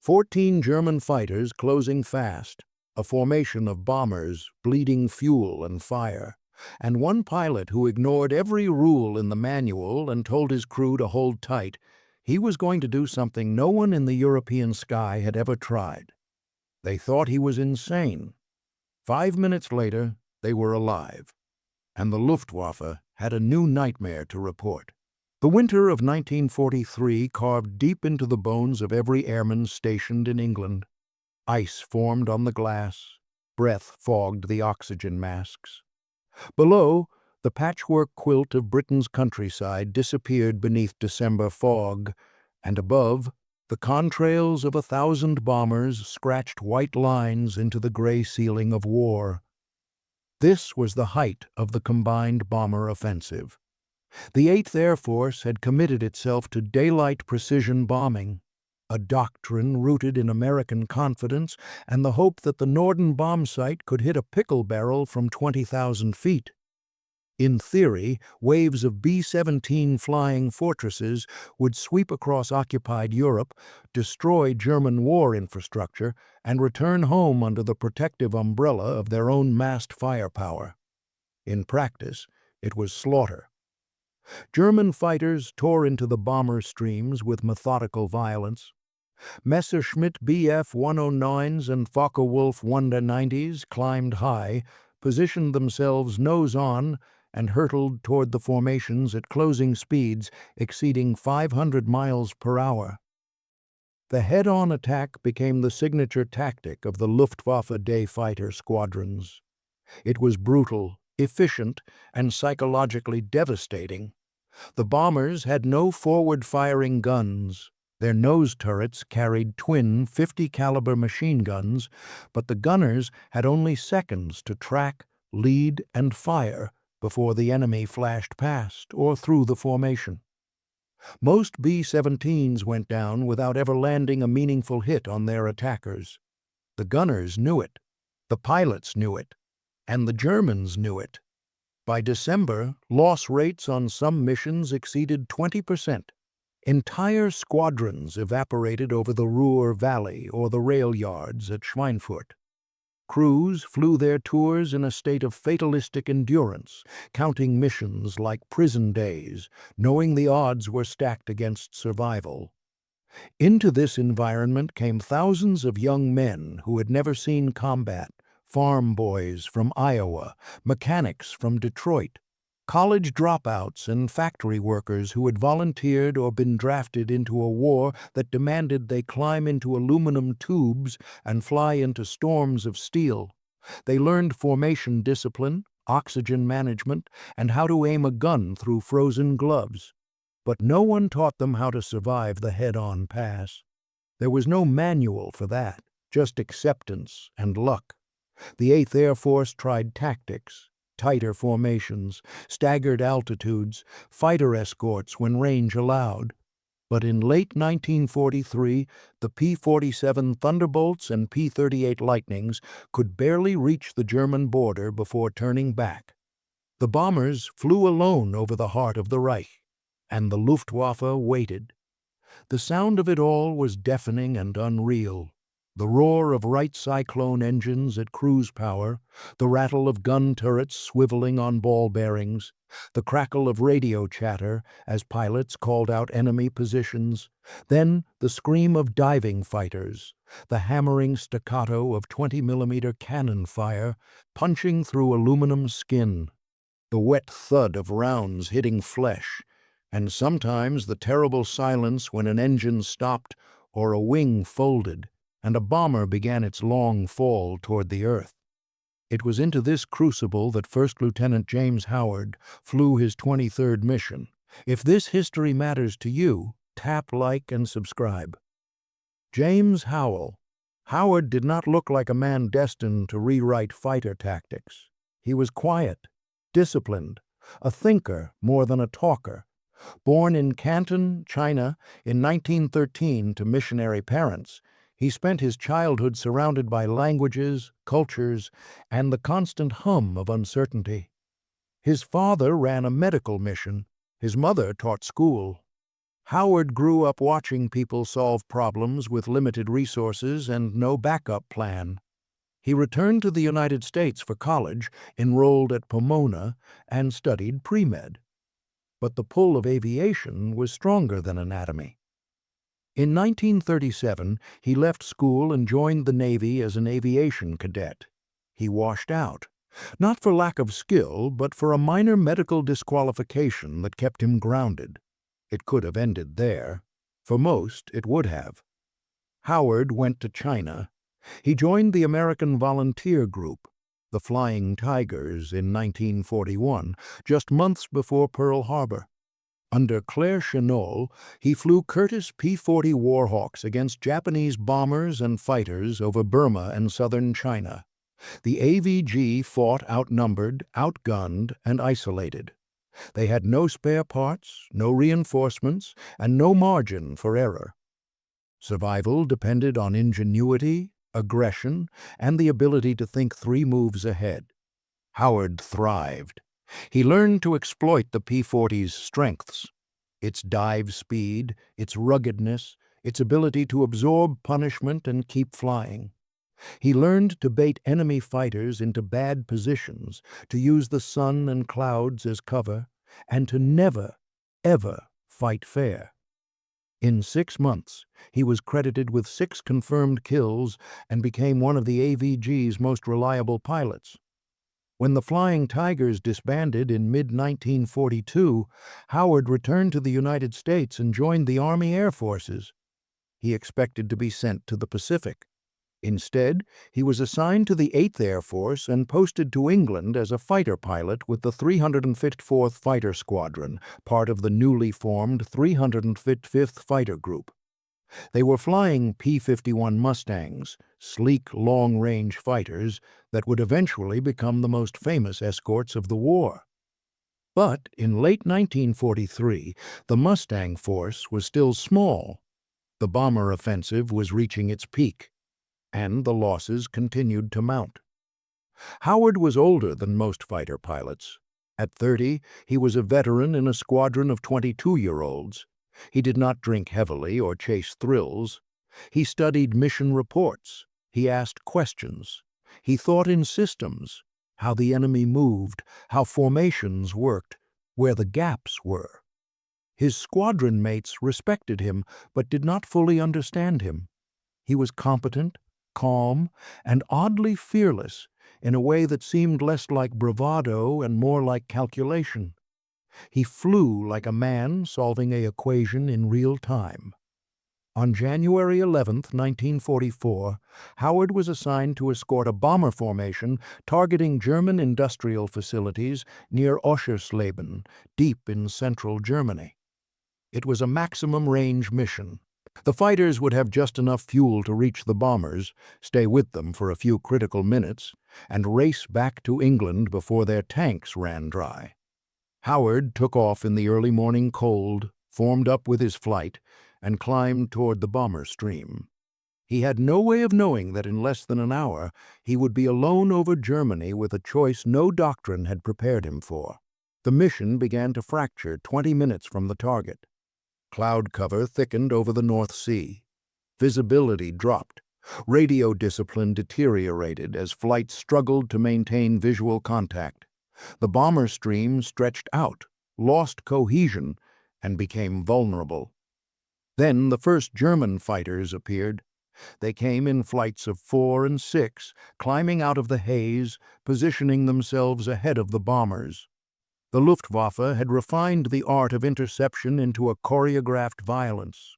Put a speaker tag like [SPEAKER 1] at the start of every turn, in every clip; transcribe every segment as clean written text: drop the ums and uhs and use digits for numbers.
[SPEAKER 1] 14 German fighters closing fast, a formation of bombers bleeding fuel and fire, and one pilot who ignored every rule in the manual and told his crew to hold tight. He was going to do something no one in the European sky had ever tried. They thought he was insane. 5 minutes later, they were alive, and the Luftwaffe had a new nightmare to report. The winter of 1943 carved deep into the bones of every airman stationed in England. Ice formed on the glass. Breath fogged the oxygen masks. Below, the patchwork quilt of Britain's countryside disappeared beneath December fog, and above, the contrails of 1,000 bombers scratched white lines into the gray ceiling of war. This was the height of the combined bomber offensive. The 8th Air Force had committed itself to daylight precision bombing, a doctrine rooted in American confidence and the hope that the Norden bomb site could hit a pickle barrel from 20,000 feet. In theory, waves of B-17 Flying Fortresses would sweep across occupied Europe, destroy German war infrastructure, and return home under the protective umbrella of their own massed firepower. In practice, it was slaughter. German fighters tore into the bomber streams with methodical violence. Messerschmitt Bf-109s and Focke-Wulf 190s climbed high, positioned themselves nose-on, and hurtled toward the formations at closing speeds exceeding 500 miles per hour. The head-on attack became the signature tactic of the Luftwaffe day fighter squadrons. It was brutal, efficient, and psychologically devastating. The bombers had no forward-firing guns. Their nose turrets carried twin 50-caliber machine guns, but the gunners had only seconds to track, lead, and fire before the enemy flashed past or through the formation. Most B-17s went down without ever landing a meaningful hit on their attackers. The gunners knew it, the pilots knew it, and the Germans knew it. By December, loss rates on some missions exceeded 20%. Entire squadrons evaporated over the Ruhr Valley or the rail yards at Schweinfurt. Crews flew their tours in a state of fatalistic endurance, counting missions like prison days, knowing the odds were stacked against survival. Into this environment came thousands of young men who had never seen combat, farm boys from Iowa, mechanics from Detroit, college dropouts and factory workers who had volunteered or been drafted into a war that demanded they climb into aluminum tubes and fly into storms of steel. They learned formation discipline, oxygen management, and how to aim a gun through frozen gloves. But no one taught them how to survive the head-on pass. There was no manual for that, just acceptance and luck. The 8th Air Force tried tactics, tighter formations, staggered altitudes, fighter escorts when range allowed. But in late 1943, the P-47 Thunderbolts and P-38 Lightnings could barely reach the German border before turning back. The bombers flew alone over the heart of the Reich, and the Luftwaffe waited. The sound of it all was deafening and unreal. The roar of Wright Cyclone engines at cruise power, the rattle of gun turrets swiveling on ball bearings, the crackle of radio chatter as pilots called out enemy positions, then the scream of diving fighters, the hammering staccato of 20-millimeter cannon fire punching through aluminum skin, the wet thud of rounds hitting flesh, and sometimes the terrible silence when an engine stopped or a wing folded, and a bomber began its long fall toward the earth. It was into this crucible that First Lieutenant James Howard flew his 23rd mission. If this history matters to you, tap like and subscribe. James Howell. Howard did not look like a man destined to rewrite fighter tactics. He was quiet, disciplined, a thinker more than a talker. Born in Canton, China, in 1913 to missionary parents, he spent his childhood surrounded by languages, cultures, and the constant hum of uncertainty. His father ran a medical mission. His mother taught school. Howard grew up watching people solve problems with limited resources and no backup plan. He returned to the United States for college, enrolled at Pomona, and studied pre-med. But the pull of aviation was stronger than anatomy. In 1937, he left school and joined the Navy as an aviation cadet. He washed out, not for lack of skill, but for a minor medical disqualification that kept him grounded. It could have ended there. For most, it would have. Howard went to China. He joined the American volunteer group, the Flying Tigers, in 1941, just months before Pearl Harbor. Under Claire Chennault, he flew Curtiss P-40 Warhawks against Japanese bombers and fighters over Burma and southern China. The AVG fought outnumbered, outgunned, and isolated. They had no spare parts, no reinforcements, and no margin for error. Survival depended on ingenuity, aggression, and the ability to think 3 moves ahead. Howard thrived. He learned to exploit the P-40's strengths, its dive speed, its ruggedness, its ability to absorb punishment and keep flying. He learned to bait enemy fighters into bad positions, to use the sun and clouds as cover, and to never, ever fight fair. In 6 months, he was credited with 6 confirmed kills and became one of the AVG's most reliable pilots. When the Flying Tigers disbanded in mid-1942, Howard returned to the United States and joined the Army Air Forces. He expected to be sent to the Pacific. Instead, he was assigned to the 8th Air Force and posted to England as a fighter pilot with the 354th Fighter Squadron, part of the newly formed 355th Fighter Group. They were flying P-51 Mustangs, sleek, long-range fighters that would eventually become the most famous escorts of the war. But in late 1943, the Mustang force was still small. The bomber offensive was reaching its peak, and the losses continued to mount. Howard was older than most fighter pilots. At 30, he was a veteran in a squadron of 22-year-olds. He did not drink heavily or chase thrills. He studied mission reports. He asked questions. He thought in systems, how the enemy moved, how formations worked, where the gaps were. His squadron mates respected him but did not fully understand him. He was competent, calm, and oddly fearless in a way that seemed less like bravado and more like calculation. He flew like a man solving an equation in real time. On January 11, 1944, Howard was assigned to escort a bomber formation targeting German industrial facilities near Oschersleben, deep in central Germany. It was a maximum-range mission. The fighters would have just enough fuel to reach the bombers, stay with them for a few critical minutes, and race back to England before their tanks ran dry. Howard took off in the early morning cold, formed up with his flight, and climbed toward the bomber stream. He had no way of knowing that in less than an hour he would be alone over Germany with a choice no doctrine had prepared him for. The mission began to fracture 20 minutes from the target. Cloud cover thickened over the North Sea. Visibility dropped. Radio discipline deteriorated as flight struggled to maintain visual contact. The bomber stream stretched out, lost cohesion, and became vulnerable. Then the first German fighters appeared. They came in flights of 4 and 6, climbing out of the haze, positioning themselves ahead of the bombers. The Luftwaffe had refined the art of interception into a choreographed violence.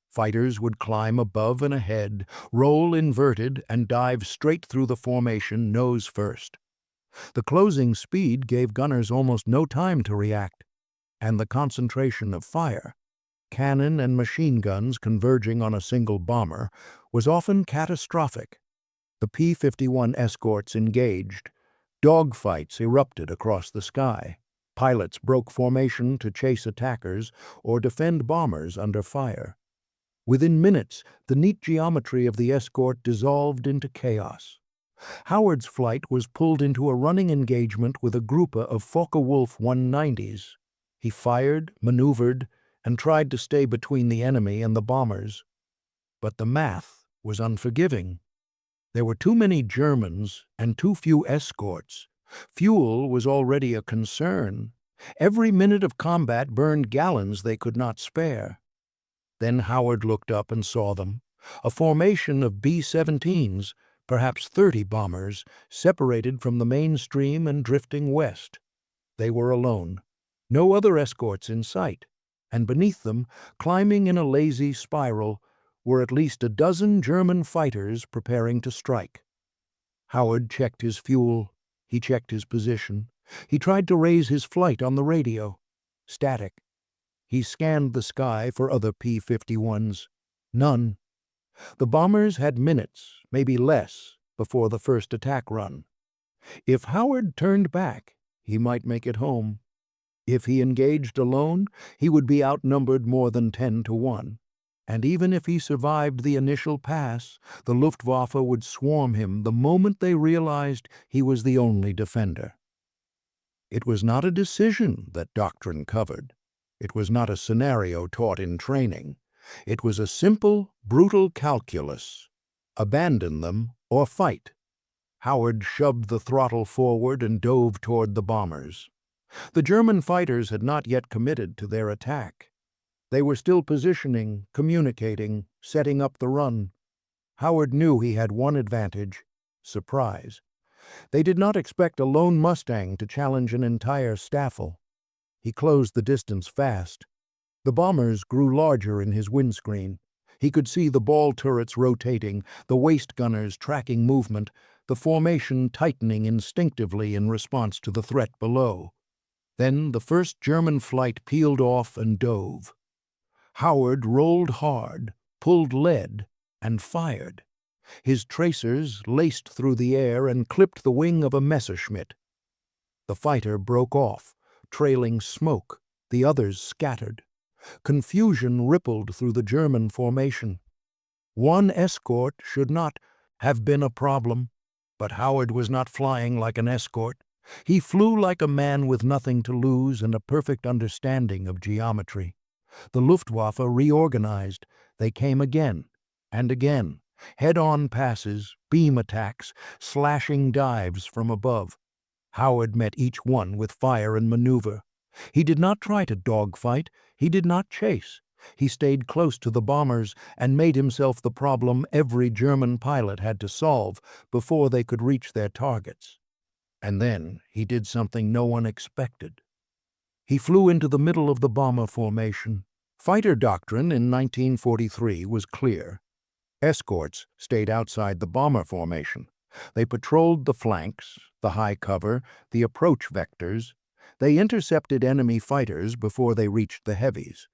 [SPEAKER 1] Fighters would climb above and ahead, roll inverted, and dive straight through the formation nose first. The closing speed gave gunners almost no time to react, and the concentration of fire, cannon and machine guns converging on a single bomber, was often catastrophic. The P-51 escorts engaged. Dogfights erupted across the sky. Pilots broke formation to chase attackers or defend bombers under fire. Within minutes, the neat geometry of the escort dissolved into chaos. Howard's flight was pulled into a running engagement with a group of Focke-Wulf 190s. He fired, maneuvered, and tried to stay between the enemy and the bombers. But the math was unforgiving. There were too many Germans and too few escorts. Fuel was already a concern. Every minute of combat burned gallons they could not spare. Then Howard looked up and saw them, a formation of B-17s, perhaps 30 bombers, separated from the main stream and drifting west. They were alone. No other escorts in sight, and beneath them, climbing in a lazy spiral, were at least a dozen German fighters preparing to strike. Howard checked his fuel. He checked his position. He tried to raise his flight on the radio. Static. He scanned the sky for other P-51s. None. The bombers had minutes, maybe less, before the first attack run. If Howard turned back, he might make it home. If he engaged alone, he would be outnumbered more than 10-1. And even if he survived the initial pass, the Luftwaffe would swarm him the moment they realized he was the only defender. It was not a decision that doctrine covered. It was not a scenario taught in training. It was a simple, brutal calculus. Abandon them or fight. Howard shoved the throttle forward and dove toward the bombers. The German fighters had not yet committed to their attack. They were still positioning, communicating, setting up the run. Howard knew he had one advantage: surprise. They did not expect a lone Mustang to challenge an entire staffel. He closed the distance fast. The bombers grew larger in his windscreen. He could see the ball turrets rotating, the waist gunners tracking movement, the formation tightening instinctively in response to the threat below. Then the first German flight peeled off and dove. Howard rolled hard, pulled lead, and fired. His tracers laced through the air and clipped the wing of a Messerschmitt. The fighter broke off, trailing smoke. The others scattered. Confusion rippled through the German formation. One escort should not have been a problem, but Howard was not flying like an escort. He flew like a man with nothing to lose and a perfect understanding of geometry. The Luftwaffe reorganized. They came again and again. Head-on passes, beam attacks, slashing dives from above. Howard met each one with fire and maneuver. He did not try to dogfight. He did not chase. He stayed close to the bombers and made himself the problem every German pilot had to solve before they could reach their targets. And then he did something no one expected. He flew into the middle of the bomber formation. Fighter doctrine in 1943 was clear. Escorts stayed outside the bomber formation. They patrolled the flanks, the high cover, the approach vectors. They intercepted enemy fighters before they reached the heavies.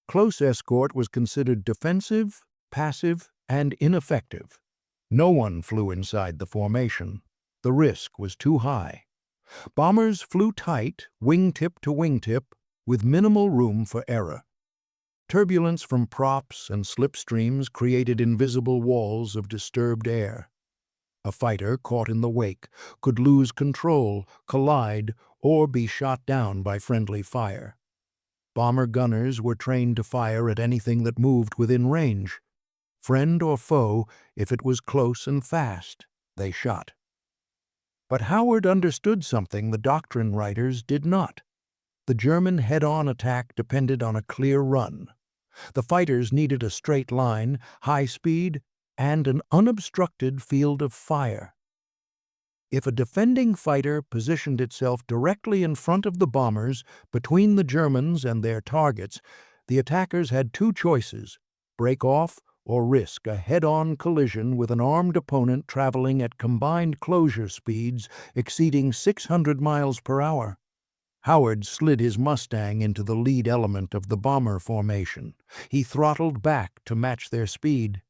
[SPEAKER 1] Close escort was considered defensive, passive, and ineffective. No one flew inside the formation. The risk was too high. Bombers flew tight, wingtip to wingtip, with minimal room for error. Turbulence from props and slipstreams created invisible walls of disturbed air. A fighter caught in the wake could lose control, collide, or be shot down by friendly fire. Bomber gunners were trained to fire at anything that moved within range. Friend or foe, if it was close and fast, they shot. But Howard understood something the doctrine writers did not. The German head-on attack depended on a clear run. The fighters needed a straight line, high speed, and an unobstructed field of fire. If a defending fighter positioned itself directly in front of the bombers, between the Germans and their targets, the attackers had two choices: break off or risk a head-on collision with an armed opponent traveling at combined closure speeds exceeding 600 miles per hour. Howard slid his Mustang into the lead element of the bomber formation. He throttled back to match their speed.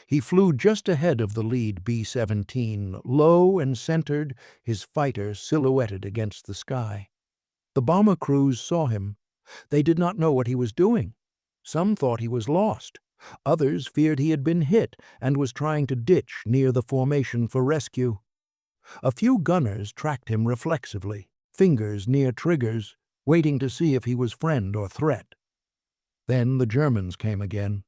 [SPEAKER 1] He flew just ahead of the lead B-17, low and centered, his fighter silhouetted against the sky. The bomber crews saw him. They did not know what he was doing. Some thought he was lost. Others feared he had been hit and was trying to ditch near the formation for rescue. A few gunners tracked him reflexively, fingers near triggers, waiting to see if he was friend or threat. Then the Germans came again.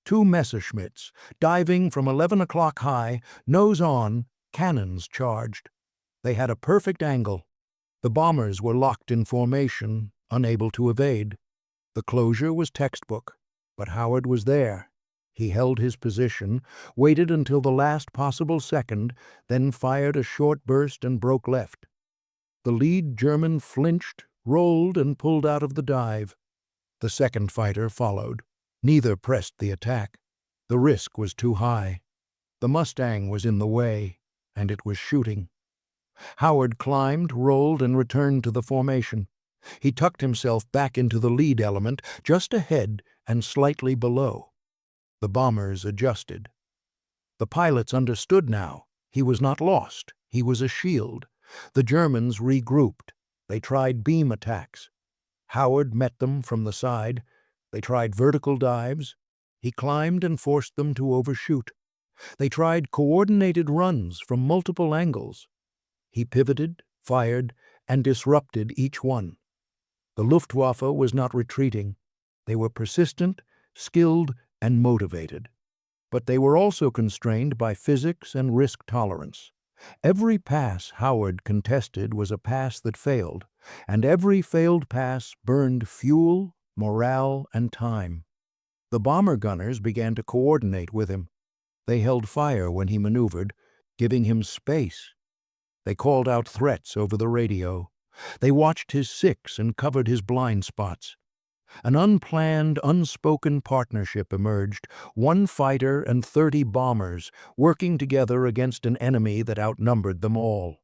[SPEAKER 1] Two Messerschmitts, diving from 11 o'clock high, nose on, cannons charged. They had a perfect angle. The bombers were locked in formation, unable to evade. The closure was textbook, but Howard was there. He held his position, waited until the last possible second, then fired a short burst and broke left. The lead German flinched, rolled, and pulled out of the dive. The second fighter followed. Neither pressed the attack. The risk was too high. The Mustang was in the way, and it was shooting. Howard climbed, rolled, and returned to the formation. He tucked himself back into the lead element, just ahead and slightly below. The bombers adjusted. The pilots understood now. He was not lost. He was a shield. The Germans regrouped. They tried beam attacks. Howard met them from the side. They tried vertical dives. He climbed and forced them to overshoot. They tried coordinated runs from multiple angles. He pivoted, fired, and disrupted each one. The Luftwaffe was not retreating. They were persistent, skilled, and motivated. But they were also constrained by physics and risk tolerance. Every pass Howard contested was a pass that failed, and every failed pass burned fuel, morale, and time. The bomber gunners began to coordinate with him. They held fire when he maneuvered, giving him space. They called out threats over the radio. They watched his six and covered his blind spots. An unplanned, unspoken partnership emerged, one fighter and 30 bombers working together against an enemy that outnumbered them all.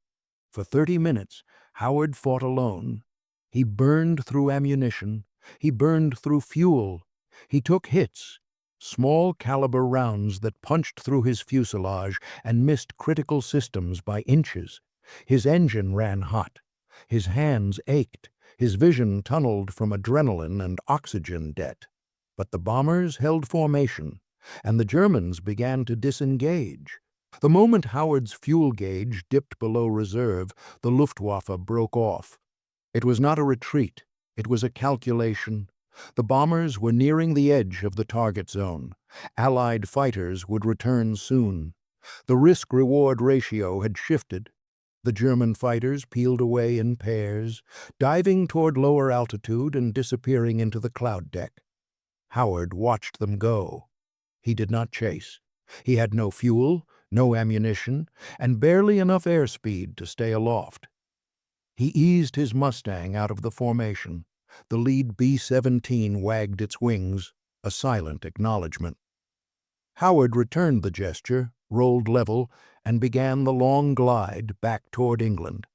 [SPEAKER 1] For 30 minutes, Howard fought alone. He burned through ammunition. He burned through fuel. He took hits, small caliber rounds that punched through his fuselage and missed critical systems by inches. His engine ran hot. His hands ached. His vision tunneled from adrenaline and oxygen debt. But the bombers held formation, and the Germans began to disengage. The moment Howard's fuel gauge dipped below reserve, the Luftwaffe broke off. It was not a retreat. It was a calculation. The bombers were nearing the edge of the target zone. Allied fighters would return soon. The risk-reward ratio had shifted. The German fighters peeled away in pairs, diving toward lower altitude and disappearing into the cloud deck. Howard watched them go. He did not chase. He had no fuel, no ammunition, and barely enough airspeed to stay aloft. He eased his Mustang out of the formation. The lead B-17 wagged its wings, a silent acknowledgement. Howard returned the gesture, rolled level, and began the long glide back toward England.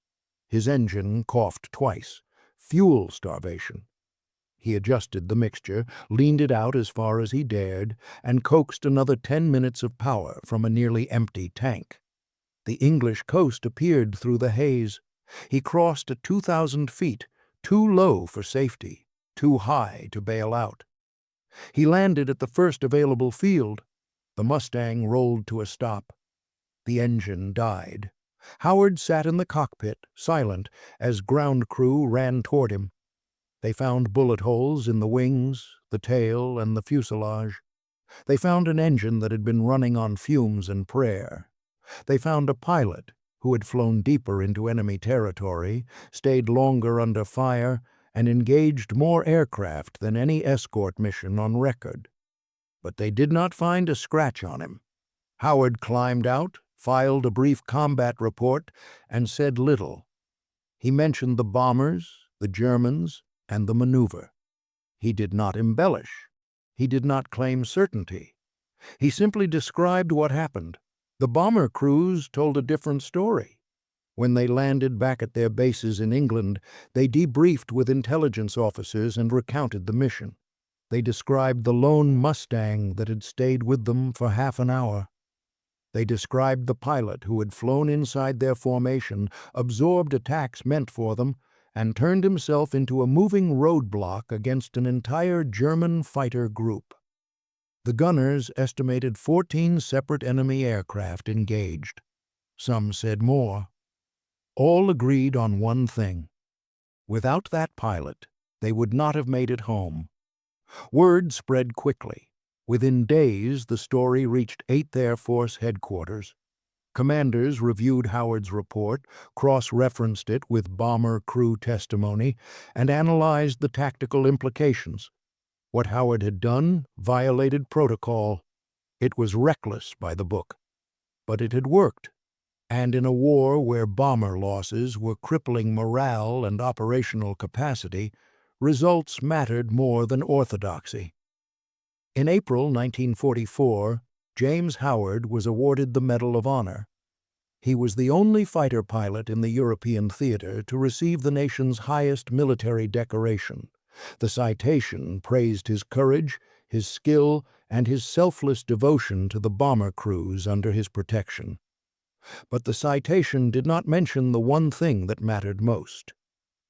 [SPEAKER 1] His engine coughed twice. Fuel starvation. He adjusted the mixture, leaned it out as far as he dared, and coaxed another 10 minutes of power from a nearly empty tank. The English coast appeared through the haze. He crossed at 2,000 feet, too low for safety, too high to bail out. He landed at the first available field. The Mustang rolled to a stop. The engine died. Howard sat in the cockpit, silent, as ground crew ran toward him. They found bullet holes in the wings, the tail, and the fuselage. They found an engine that had been running on fumes and prayer. They found a pilot who had flown deeper into enemy territory, stayed longer under fire, and engaged more aircraft than any escort mission on record. But they did not find a scratch on him. Howard climbed out, filed a brief combat report, and said little. He mentioned the bombers, the Germans, and the maneuver. He did not embellish. He did not claim certainty. He simply described what happened. The bomber crews told a different story. When they landed back at their bases in England, they debriefed with intelligence officers and recounted the mission. They described the lone Mustang that had stayed with them for half an hour. They described the pilot who had flown inside their formation, absorbed attacks meant for them, and turned himself into a moving roadblock against an entire German fighter group. The gunners estimated 14 separate enemy aircraft engaged. Some said more. All agreed on one thing. Without that pilot, they would not have made it home. Word spread quickly. Within days, the story reached 8th Air Force headquarters. Commanders reviewed Howard's report, cross-referenced it with bomber crew testimony, and analyzed the tactical implications. What Howard had done violated protocol. It was reckless by the book. But it had worked. And in a war where bomber losses were crippling morale and operational capacity, results mattered more than orthodoxy. In April 1944, James Howard was awarded the Medal of Honor. He was the only fighter pilot in the European theater to receive the nation's highest military decoration. The citation praised his courage, his skill, and his selfless devotion to the bomber crews under his protection. But the citation did not mention the one thing that mattered most.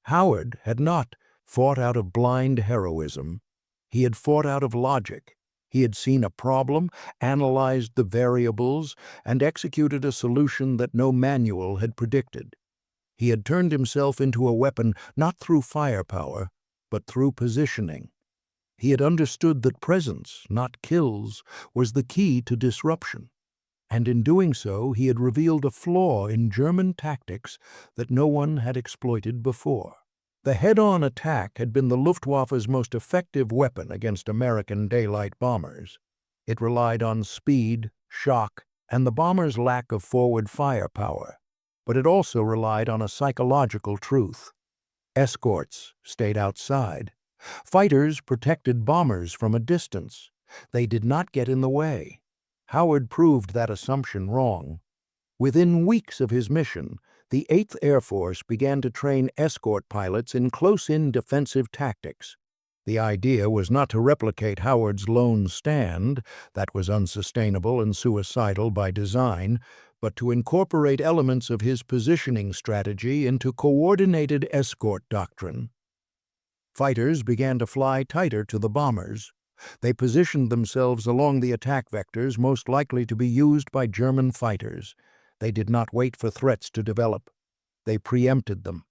[SPEAKER 1] Howard had not fought out of blind heroism. He had fought out of logic. He had seen a problem, analyzed the variables, and executed a solution that no manual had predicted. He had turned himself into a weapon not through firepower, but through positioning. He had understood that presence, not kills, was the key to disruption. And in doing so, he had revealed a flaw in German tactics that no one had exploited before. The head-on attack had been the Luftwaffe's most effective weapon against American daylight bombers. It relied on speed, shock, and the bombers' lack of forward firepower. But it also relied on a psychological truth. Escorts stayed outside. Fighters protected bombers from a distance. They did not get in the way. Howard proved that assumption wrong. Within weeks of his mission, the 8th Air Force began to train escort pilots in close-in defensive tactics. The idea was not to replicate Howard's lone stand, that was unsustainable and suicidal by design, but to incorporate elements of his positioning strategy into coordinated escort doctrine. Fighters began to fly tighter to the bombers. They positioned themselves along the attack vectors most likely to be used by German fighters. They did not wait for threats to develop. They preempted them.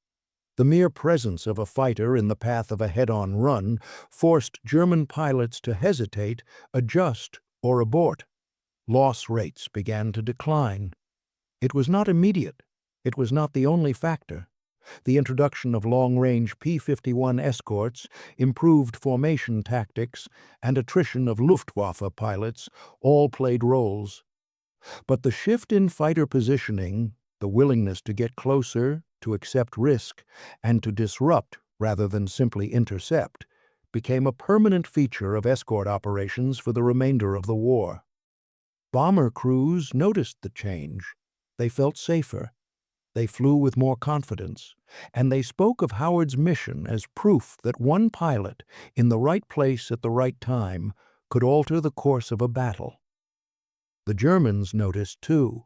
[SPEAKER 1] The mere presence of a fighter in the path of a head-on run forced German pilots to hesitate, adjust, or abort. Loss rates began to decline. It was not immediate. It was not the only factor. The introduction of long-range P-51 escorts, improved formation tactics, and attrition of Luftwaffe pilots all played roles. But the shift in fighter positioning, the willingness to get closer, to accept risk, and to disrupt rather than simply intercept, became a permanent feature of escort operations for the remainder of the war. Bomber crews noticed the change. They felt safer. They flew with more confidence, and they spoke of Howard's mission as proof that one pilot, in the right place at the right time, could alter the course of a battle. The Germans noticed, too.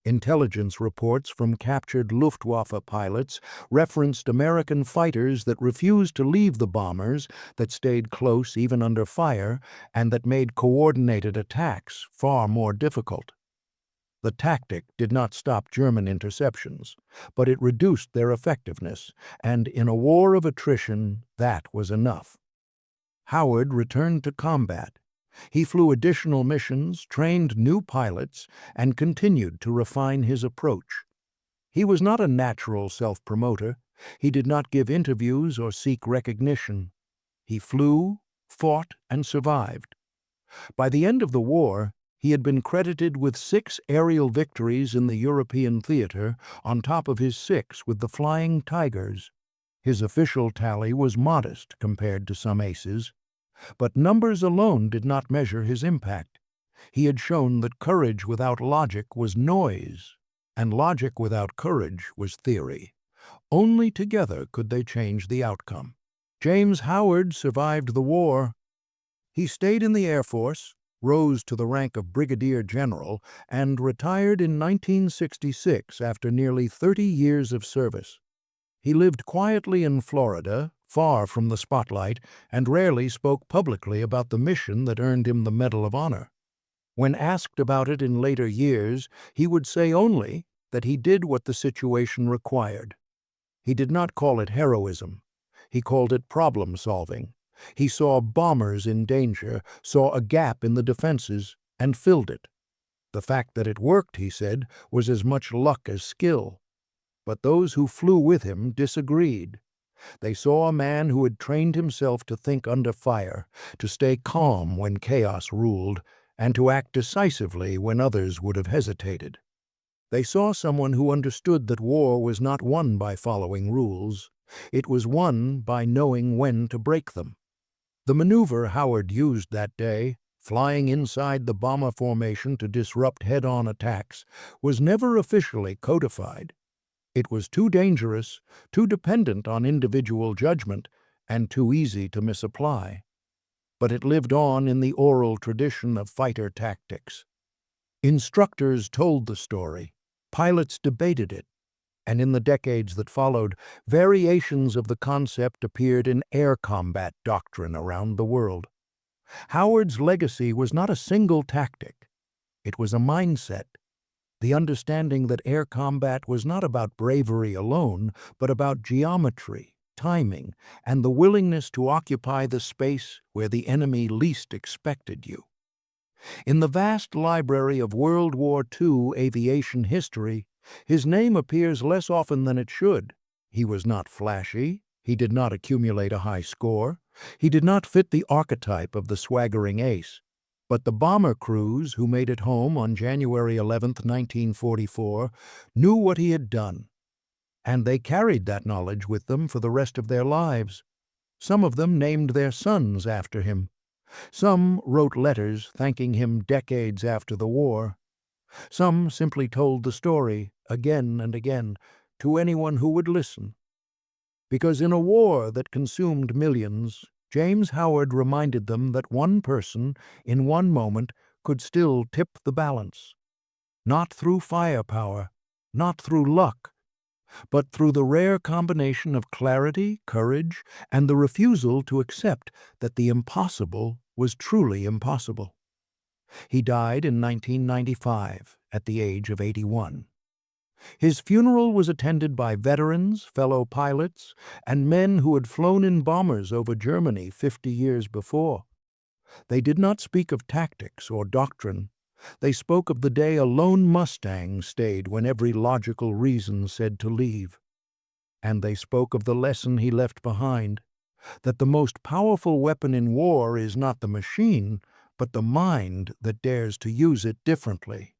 [SPEAKER 1] Intelligence reports from captured Luftwaffe pilots referenced American fighters that refused to leave the bombers, that stayed close even under fire, and that made coordinated attacks far more difficult. The tactic did not stop German interceptions, but it reduced their effectiveness, and in a war of attrition, that was enough. Howard returned to combat. He flew additional missions, trained new pilots, and continued to refine his approach. He was not a natural self-promoter. He did not give interviews or seek recognition. He flew, fought, and survived. By the end of the war, he had been credited with 6 aerial victories in the European theater, on top of his 6 with the Flying Tigers. His official tally was modest compared to some aces. But numbers alone did not measure his impact. He had shown that courage without logic was noise, and logic without courage was theory. Only together could they change the outcome. James Howard survived the war. He stayed in the Air Force, rose to the rank of Brigadier General, and retired in 1966 after nearly 30 years of service. He lived quietly in Florida, far from the spotlight, and rarely spoke publicly about the mission that earned him the Medal of Honor. When asked about it in later years, he would say only that he did what the situation required. He did not call it heroism. He called it problem-solving, He saw bombers in danger, saw a gap in the defenses, and filled it. The fact that it worked, he said, was as much luck as skill. But those who flew with him disagreed. They saw a man who had trained himself to think under fire, to stay calm when chaos ruled, and to act decisively when others would have hesitated. They saw someone who understood that war was not won by following rules. It was won by knowing when to break them. The maneuver Howard used that day, flying inside the bomber formation to disrupt head-on attacks, was never officially codified. It was too dangerous, too dependent on individual judgment, and too easy to misapply. But it lived on in the oral tradition of fighter tactics. Instructors told the story, pilots debated it, and in the decades that followed, variations of the concept appeared in air combat doctrine around the world. Howard's legacy was not a single tactic. It was a mindset, the understanding that air combat was not about bravery alone, but about geometry, timing, and the willingness to occupy the space where the enemy least expected you. In the vast library of World War II aviation history, his name appears less often than it should. He was not flashy. He did not accumulate a high score. He did not fit the archetype of the swaggering ace. But the bomber crews who made it home on January 11, 1944, knew what he had done. And they carried that knowledge with them for the rest of their lives. Some of them named their sons after him. Some wrote letters thanking him decades after the war. Some simply told the story again and again to anyone who would listen. Because in a war that consumed millions, James Howard reminded them that one person, in one moment, could still tip the balance. Not through firepower, not through luck, but through the rare combination of clarity, courage, and the refusal to accept that the impossible was truly impossible. He died in 1995 at the age of 81. His funeral was attended by veterans, fellow pilots, and men who had flown in bombers over Germany 50 years before. They did not speak of tactics or doctrine. They spoke of the day a lone Mustang stayed when every logical reason said to leave. And they spoke of the lesson he left behind, that the most powerful weapon in war is not the machine, but the mind that dares to use it differently.